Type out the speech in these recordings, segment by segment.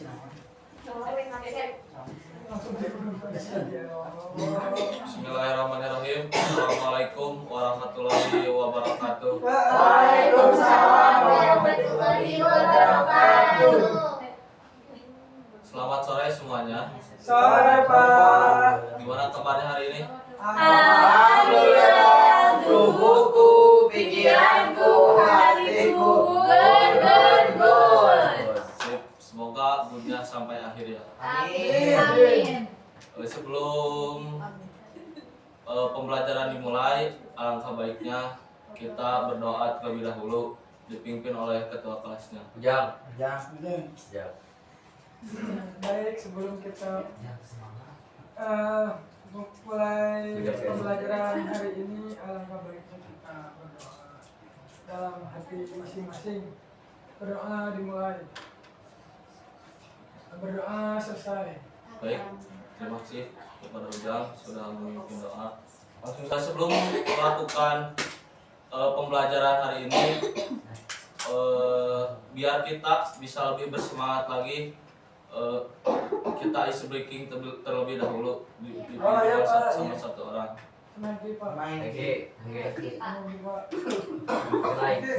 Bismillahirrahmanirrahim. Assalamualaikum warahmatullahi wabarakatuh. Waalaikumsalam warahmatullahi wabarakatuh. Selamat sore semuanya. Sore Pak. Gimana kabarnya hari ini? Alhamdulillah, tubuhku, pikiranku, hatiku, good. Sip. Semoga goodnya sampai akhir ya. Amin. Sebelum pembelajaran dimulai, alangkah baiknya kita berdoa terlebih dahulu dipimpin oleh ketua kelasnya. Baik, sebelum kita mulai pembelajaran hari ini, alangkah baiknya kita berdoa dalam hati masing-masing. Berdoa dimulai, berdoa selesai. Baik, terima kasih kepada Ujang sudah memimpin doa. Sebelum melakukan pembelajaran hari ini, biar kita bisa lebih bersemangat lagi, kita ise breaking terlebih dahulu dipimpin sama satu orang. Nanti Pak.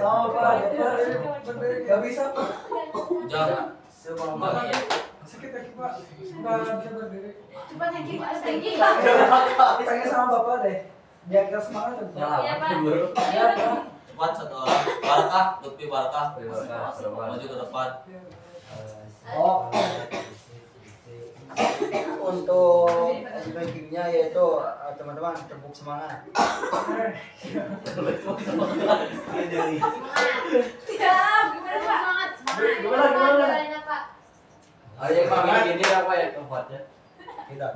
Sama Pak, gak bisa Pak. Ujang, Sakit kaki Pak, nggak bisa berdiri. Cepat Hengki, Hengki. Pengen sama Bapak deh. Biar kita semangat tuh. Ya, Pak. cepat satu orang. Barakah, Lutfi Barakah, maju ke depan. Oh. Untuk rankingnya yaitu teman-teman tepuk semangat. Siap, gimana Pak? Gimana Pak? Ada yang semangat ini apa ya tempatnya? Tidak.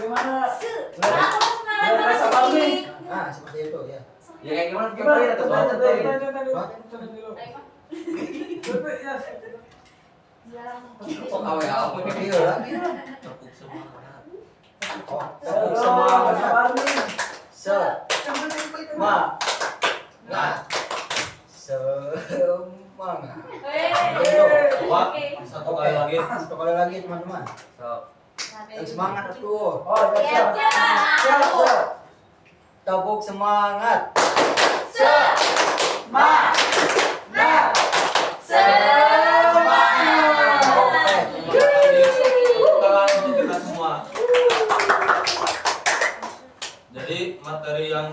Gimana? Aku semangat lagi. Nah, seperti itu ya. Ya kayak gimana? Gimana? Kita Coba tuh. dulu. Oh, awe apa ini? Iya lagi. Tepuk semangat. Oh, Tepuk semangat. semangat. Semangat. Satu kali lagi. Satu kali lagi teman-teman. Dan semangat tuh. Oh, siap. Siap. Tepuk semangat. Semangat. Kita semua. Jadi materi yang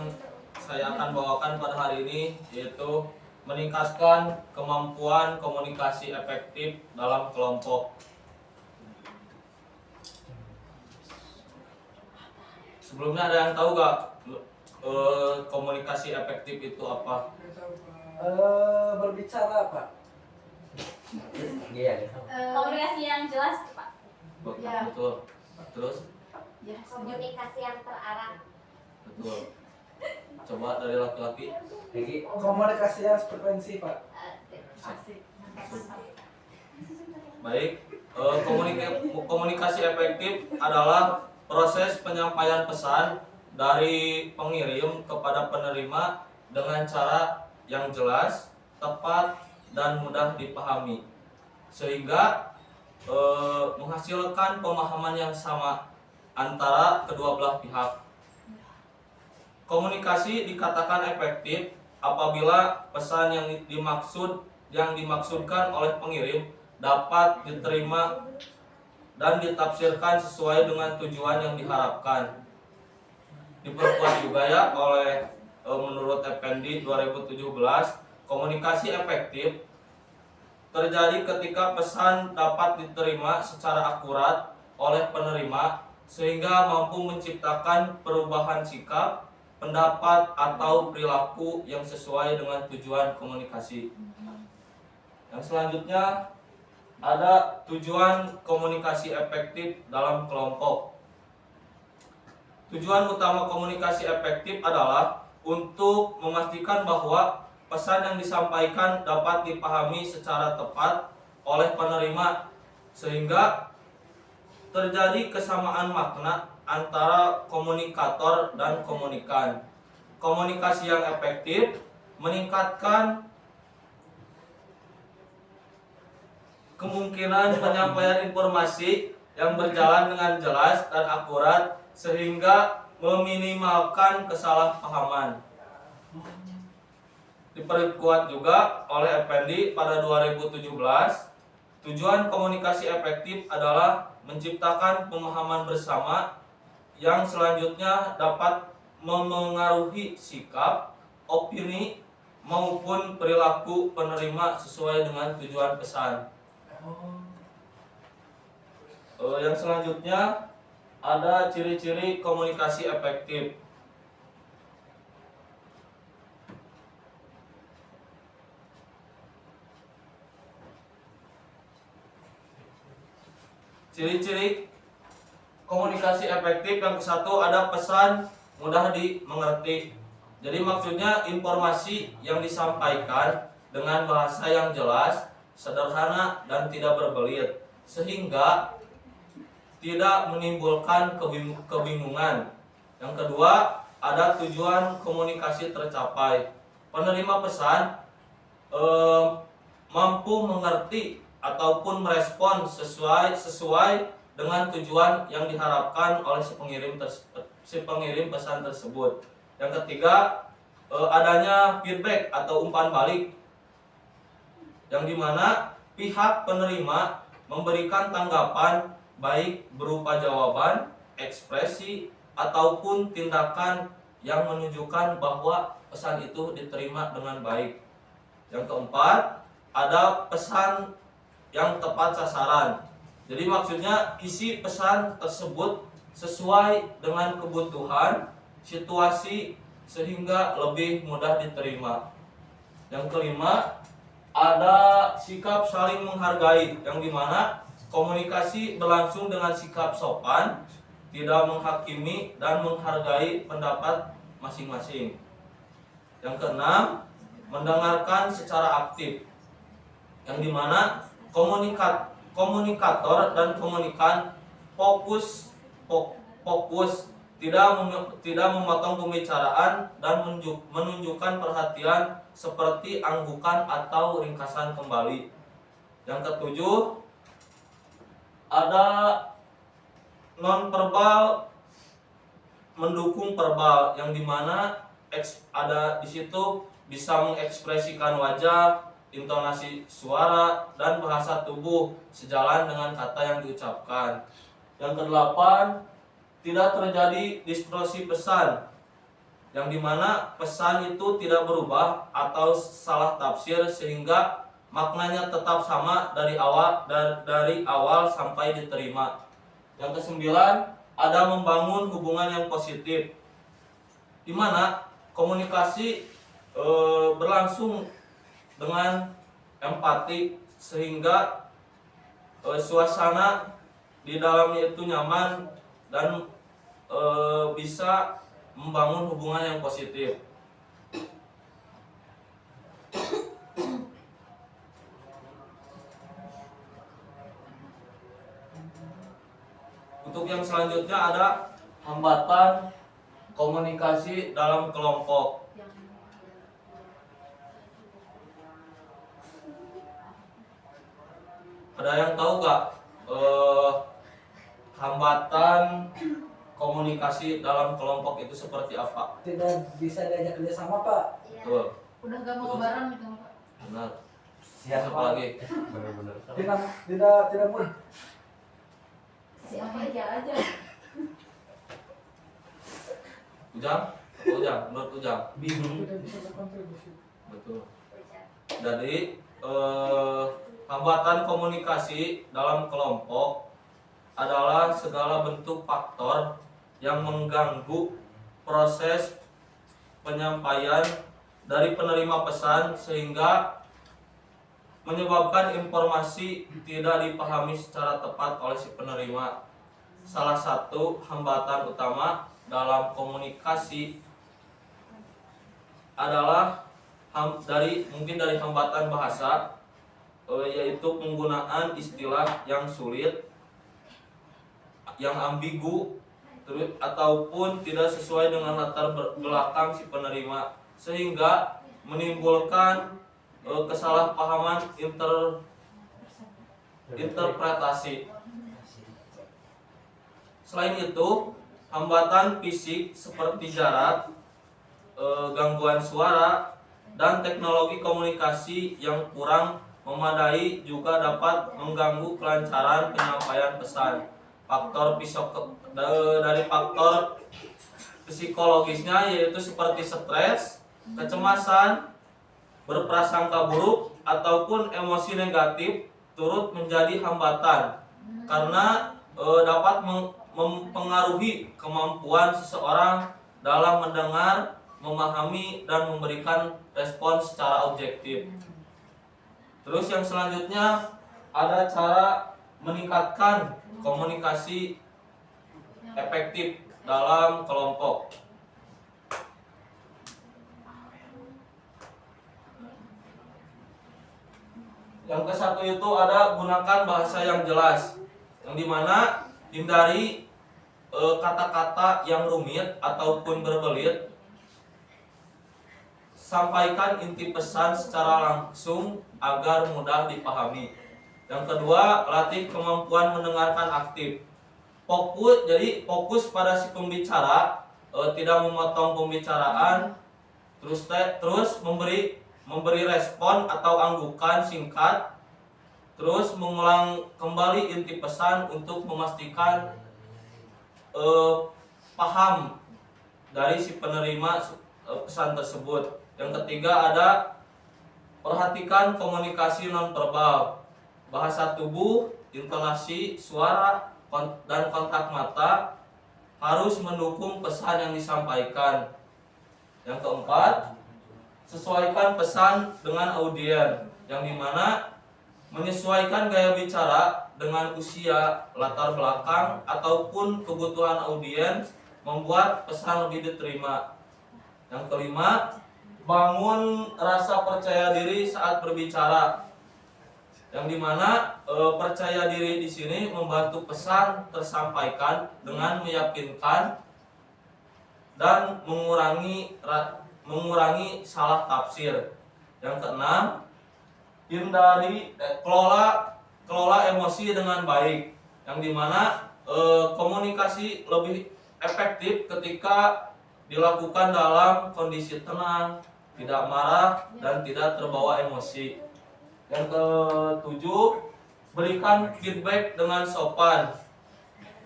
saya akan bawakan pada hari ini yaitu meningkatkan kemampuan komunikasi efektif dalam kelompok. Sebelumnya ada yang tahu gak komunikasi efektif itu apa? Berbicara Pak. Iya. Komunikasi yang jelas, Pak. Ya. Betul. Terus? Komunikasi yang terarah. Betul. Coba dari laki-laki. Komunikasi yang frekuensi Pak. Baik. Komunikasi efektif adalah proses penyampaian pesan dari pengirim kepada penerima dengan cara yang jelas, tepat, dan mudah dipahami, sehingga menghasilkan pemahaman yang sama antara kedua belah pihak. Komunikasi dikatakan efektif apabila pesan yang dimaksudkan oleh pengirim dapat diterima dan ditafsirkan sesuai dengan tujuan yang diharapkan. Diperkuat juga ya oleh menurut Effendi 2017, komunikasi efektif terjadi ketika pesan dapat diterima secara akurat oleh penerima sehingga mampu menciptakan perubahan sikap, pendapat atau perilaku yang sesuai dengan tujuan komunikasi. Yang selanjutnya ada tujuan komunikasi efektif dalam kelompok. Tujuan utama komunikasi efektif adalah untuk memastikan bahwa pesan yang disampaikan dapat dipahami secara tepat oleh penerima sehingga terjadi kesamaan makna antara komunikator dan komunikan. Komunikasi yang efektif meningkatkan kemungkinan penyampaian informasi yang berjalan dengan jelas dan akurat sehingga meminimalkan kesalahpahaman. Diperkuat juga oleh Effendi pada 2017, tujuan komunikasi efektif adalah menciptakan pemahaman bersama yang selanjutnya dapat memengaruhi sikap, opini, maupun perilaku penerima sesuai dengan tujuan pesan. Yang selanjutnya ada ciri-ciri komunikasi efektif. Ciri-ciri komunikasi efektif yang kesatu ada pesan mudah dimengerti. Jadi maksudnya informasi yang disampaikan dengan bahasa yang jelas, sederhana, dan tidak berbelit, sehingga tidak menimbulkan kebingungan. Yang kedua, ada tujuan komunikasi tercapai. Penerima pesan mampu mengerti ataupun merespon sesuai dengan tujuan yang diharapkan oleh si pengirim pesan tersebut. Yang ketiga, adanya feedback atau umpan balik, yang dimana pihak penerima memberikan tanggapan baik berupa jawaban, ekspresi, ataupun tindakan yang menunjukkan bahwa pesan itu diterima dengan baik. Yang keempat, ada pesan yang tepat sasaran. Jadi maksudnya isi pesan tersebut sesuai dengan kebutuhan, situasi, sehingga lebih mudah diterima. Yang kelima, ada sikap saling menghargai, yang dimana komunikasi berlangsung dengan sikap sopan, tidak menghakimi dan menghargai pendapat masing-masing. Yang keenam, mendengarkan secara aktif, yang dimana komunikator dan komunikan fokus tidak memotong pembicaraan dan menunjukkan perhatian seperti anggukan atau ringkasan kembali. Yang ketujuh, ada non-verbal mendukung verbal, yang dimana ada di situ bisa mengekspresikan wajah, intonasi suara, dan bahasa tubuh sejalan dengan kata yang diucapkan. Yang kedelapan, tidak terjadi distorsi pesan, yang dimana pesan itu tidak berubah atau salah tafsir sehingga maknanya tetap sama dari awal sampai diterima. Yang kesembilan, ada membangun hubungan yang positif, di mana komunikasi berlangsung dengan empati sehingga suasana di dalamnya itu nyaman dan bisa membangun hubungan yang positif. Untuk yang selanjutnya ada hambatan komunikasi dalam kelompok. Ada yang tahu gak hambatan komunikasi dalam kelompok itu seperti apa? Tidak bisa diajak kerjasama, Pak. Betul. Udah gak mau bareng gitu, Pak. Benar. Siapa Siapa lagi? Bener-bener. Tidak mudah. Siapa aja. Ujang? Ujang, menurut Ujang. Bingung. Tidak bisa berkontribusi. Betul. Jadi hambatan komunikasi dalam kelompok adalah segala bentuk faktor yang mengganggu proses penyampaian dari penerima pesan sehingga menyebabkan informasi tidak dipahami secara tepat oleh si penerima. Salah satu hambatan utama dalam komunikasi adalah dari hambatan bahasa, yaitu penggunaan istilah yang sulit, yang ambigu, ataupun tidak sesuai dengan latar belakang si penerima, sehingga menimbulkan kesalahpahaman interpretasi. Selain itu, hambatan fisik seperti jarak, gangguan suara, dan teknologi komunikasi yang kurang memadai juga dapat mengganggu kelancaran penyampaian pesan. Dari faktor psikologisnya yaitu seperti stres, kecemasan, berprasangka buruk, ataupun emosi negatif turut menjadi hambatan karena dapat mempengaruhi kemampuan seseorang dalam mendengar, memahami, dan memberikan respons secara objektif. Terus yang selanjutnya ada cara meningkatkan komunikasi efektif dalam kelompok. Yang ke satu itu ada gunakan bahasa yang jelas, yang dimana hindari kata-kata yang rumit ataupun berbelit. Sampaikan inti pesan secara langsung agar mudah dipahami. Yang kedua, latih kemampuan mendengarkan aktif. Fokus pada si pembicara, tidak memotong pembicaraan, terus memberi respon atau anggukan singkat, terus mengulang kembali inti pesan untuk memastikan paham dari si penerima pesan tersebut. Yang ketiga ada perhatikan komunikasi nonverbal, bahasa tubuh, intonasi suara, dan kontak mata harus mendukung pesan yang disampaikan. Yang keempat, sesuaikan pesan dengan audien, yang dimana menyesuaikan gaya bicara dengan usia, latar belakang, ataupun kebutuhan audiens membuat pesan lebih diterima. Yang kelima, bangun rasa percaya diri saat berbicara, yang dimana percaya diri di sini membantu pesan tersampaikan dengan meyakinkan dan mengurangi salah tafsir. Yang keenam, kelola emosi dengan baik, yang dimana komunikasi lebih efektif ketika dilakukan dalam kondisi tenang, tidak marah, dan tidak terbawa emosi. Yang ketujuh, berikan feedback dengan sopan,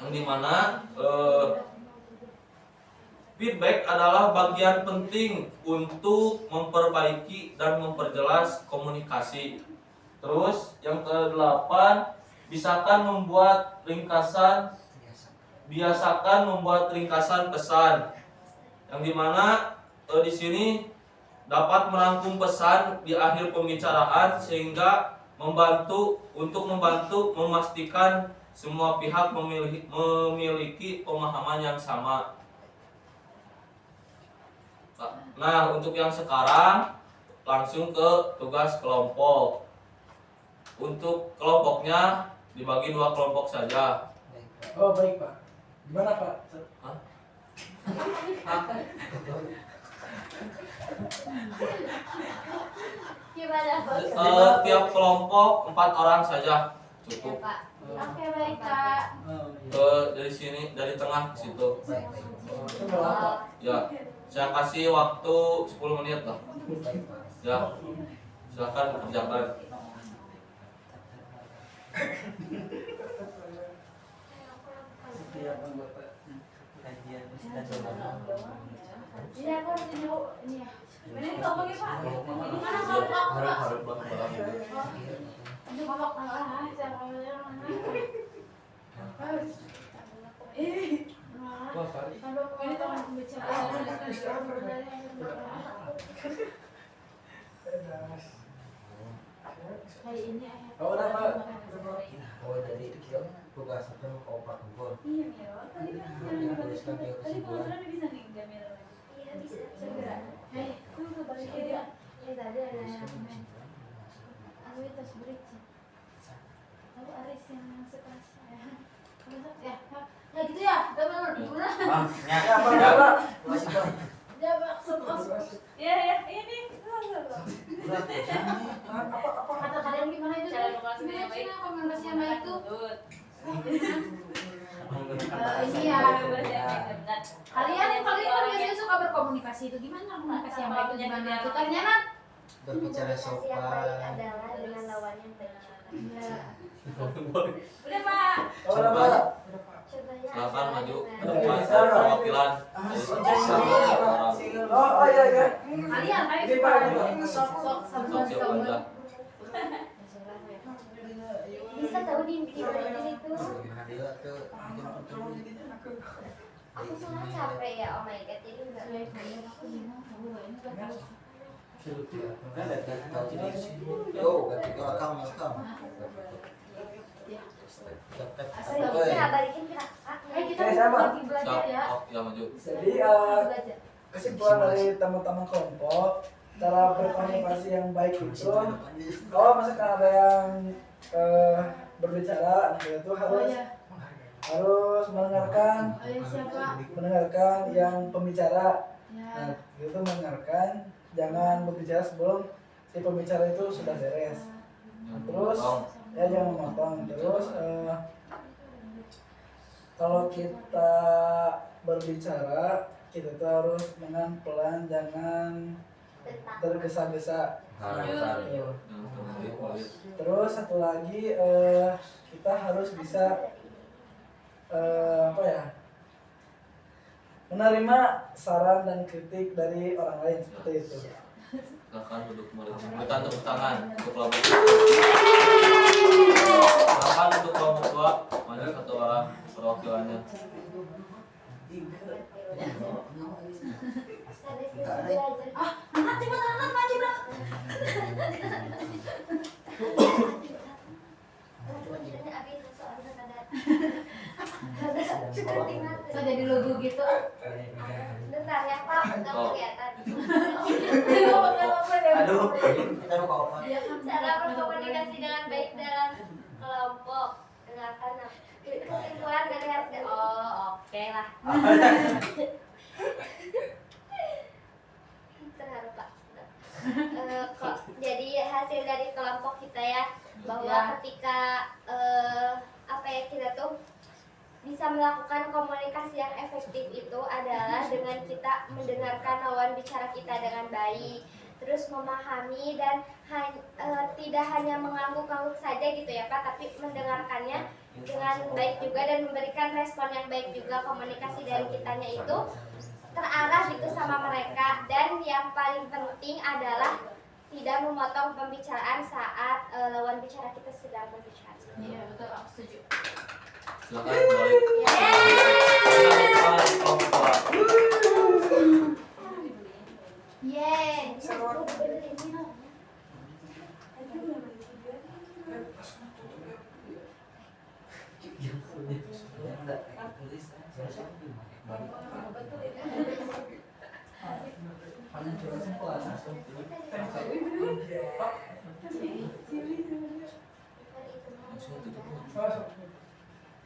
yang dimana feedback adalah bagian penting untuk memperbaiki dan memperjelas komunikasi. Terus yang kedelapan, biasakan membuat ringkasan pesan, yang dimana di sini dapat merangkum pesan di akhir pembicaraan sehingga membantu memastikan semua pihak memiliki pemahaman yang sama. Nah, untuk yang sekarang langsung ke tugas kelompok. Untuk kelompoknya dibagi 2 kelompok saja. Oh baik Pak. Gimana Pak? Gimana Pak? Tiap kelompok 4 orang saja Ya, cukup. Pak. Oke baik Pak. Dari sini, dari tengah ke situ. Itu berapa? Ya, saya kasih waktu 10 menit lah. Ya, silakan kerjakan. Setiap anggota kajian dan Iya aku harus ini ya. Ini kelompoknya Pak. Ini mana kelompok Pak? Harus bareng-bareng. Aduh kelompok tengah. Siapa yang mana? Aduh ini teman pembicaraan. Hari ini ayah. Oh udah Pak. oh jadi tugas itu opak kumpul. Iya Miro. Tadi kan tadi kalau bisa nih Jamil lagi. Iya bisa. Segera. Hei, tuh balik dia. Tadi ada yang main. Aku itu bridge. Aku Aris yang sekelas saya. Ya, ya gitu ya. Gak benar. Ya Pak. Masih Pak. Ya maksud. Ya ini. Apa? Kata kalian gimana itu? Gimana sih rekomendasinya sama itu? Ini ya. Kalian kan biasanya suka berkomunikasi itu gimana? Komunikasi yang baik itu gimana? Itu ternyata Berbicara Komunikasi yang baik sopan. adalah dengan lawan yang baik. udah Pak. Coba Pak. Coba ya. Silakan maju ke Nah, depan Bisa, Pak. perwakilan dari satu orang. Oh iya iya. Kalian Ini Pak, ini Pak. sok Sok siap aja. bisa tahu di video ini tuh. Gimana dia tuh? Aku soalnya capek ya, oh my god, jadi enggak. Yo, ketika akang masukam. Balikin kira, balikin kira. kita Oke, sama. lagi belajar Siap, ya. oh, ya maju. Jadi Belajar. kesimpulan dari teman-teman kelompok, cara berkomunikasi yang baik itu, kalau misalkan ada yang berbicara, itu Oh harus ya. harus mendengarkan Oh ya siapa? mendengarkan yang pembicara. Ya. Nah, itu mendengarkan, jangan berbicara sebelum si pembicara itu sudah beres. Terus ya jangan memotong. Terus kalau kita berbicara, kita tuh harus dengan pelan, jangan tergesa-gesa. Tuh. Terus satu lagi kita harus bisa apa ya, menerima saran dan kritik dari orang lain seperti itu. Silakan duduk kembali. Berikan tepuk tangan untuk kelompok. Silakan untuk kelompok dua, maju satu orang perwakilannya. Nanti mana maju dah. So jadi logo gitu. Bentar ya Pak, nggak kelihatan. Aduh, kita mau apa? Cara berkomunikasi dengan baik dalam kelompok. Dengarkan kesimpulan dari hasil. Oh, oke lah. Terharu Pak. Jadi hasil dari kelompok kita ya, bahwa ketika apa ya, kita tuh bisa melakukan komunikasi yang efektif itu adalah dengan kita mendengarkan lawan bicara kita dengan baik, terus memahami dan tidak hanya mengangguk-angguk saja gitu ya Pak, tapi mendengarkannya dengan baik juga dan memberikan respon yang baik juga. Komunikasi dari kitanya itu terarah gitu sama mereka, dan yang paling penting adalah tidak memotong pembicaraan saat lawan bicara kita sedang berbicara. Iya betul, aku setuju. Silakan kembali. Berikan tangan kelompok dua. Yeay.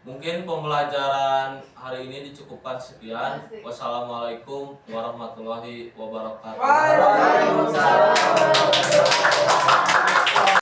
Mungkin pembelajaran hari ini dicukupkan sekian. Wassalamualaikum warahmatullahi wabarakatuh. Waalaikumsalam.